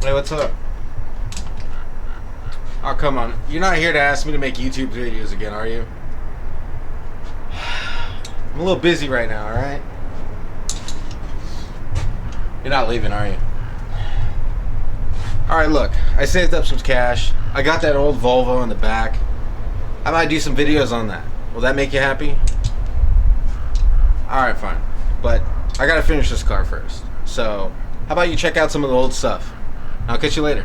Hey, what's up? Oh, come on. You're not here to ask me to make YouTube videos again, are you? I'm a little busy right now, alright? You're not leaving, are you? Alright, look. I saved up some cash. I got that old Volvo in the back. I might do some videos on that. Will that make you happy? Alright, fine. But I gotta finish this car first. So, how about you check out some of the old stuff? I'll catch you later.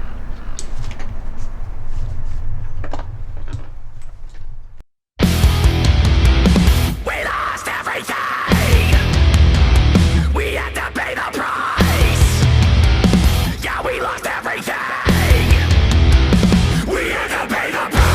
We lost everything. We had to pay the price. Yeah, we lost everything. We had to pay the price.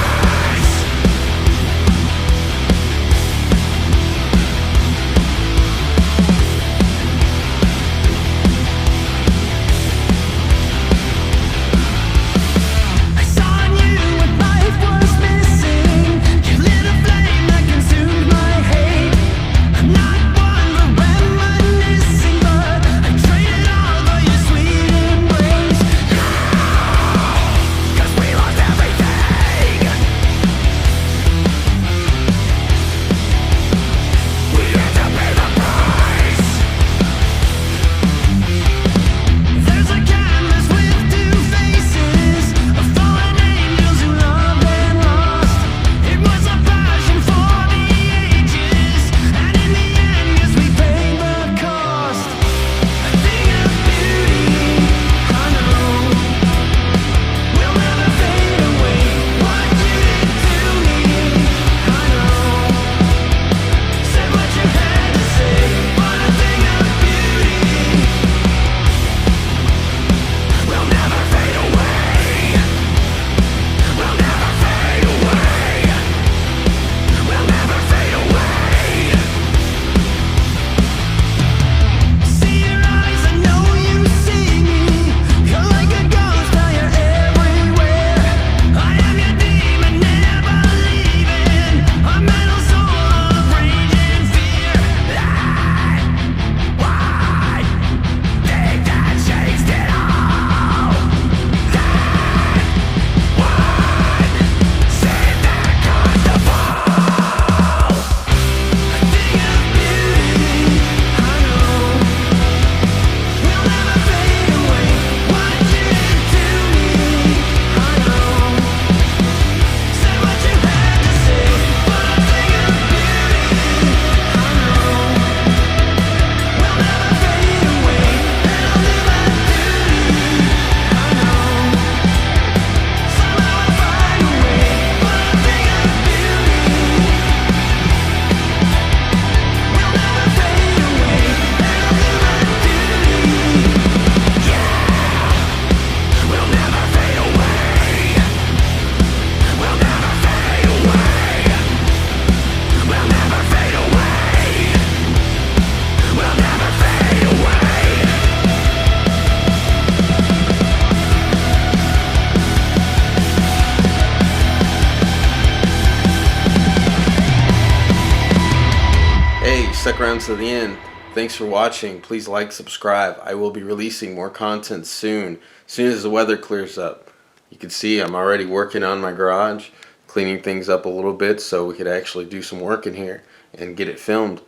I saw you when life was missing. You lit a flame that consumed my hate. I'm not one for reminiscing, but I traded all for your sweet embrace. 'Cause we lost everything. We had to pay the price. There's a canvas with two faces of fallen angels who loved and lost. It was a passion for the ages, and in the end, yes, we paid the cost. A thing of beauty, I know, will never fade away. What you did to me, I know. Said what you had to say, but a thing of beauty will never fade away. Will never fade away. Will never fade away. See your eyes, I know you see me. You're like a ghost, now you're everywhere. I am your demon, never leaving. A metal soul of rage and fear. Why think that changed it all? One sin that caused the fall. A thing of beauty, I know, will never fade away. What you did to me, I know. Said what you had to say, but a thing of beauty, I know, will never fade away. And I'll do my duty, I know. Somehow I'll find a way, but a thing of beauty will never fade away. And I'll do my duty, yeah. Will never fade away. Will never fade away. Will never fade away. Will never fade away. Hey, you stuck around to the end. Thanks for watching. Please like, subscribe. I will be releasing more content soon as the weather clears up. You can see I'm already working on my garage, cleaning things up a little bit so we could actually do some work in here and get it filmed.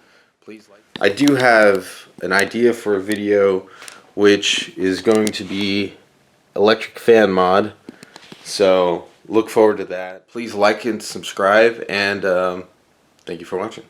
Please like. I do have an idea for a video which is going to be electric fan mod. So look forward to that. Please like and subscribe, and thank you for watching.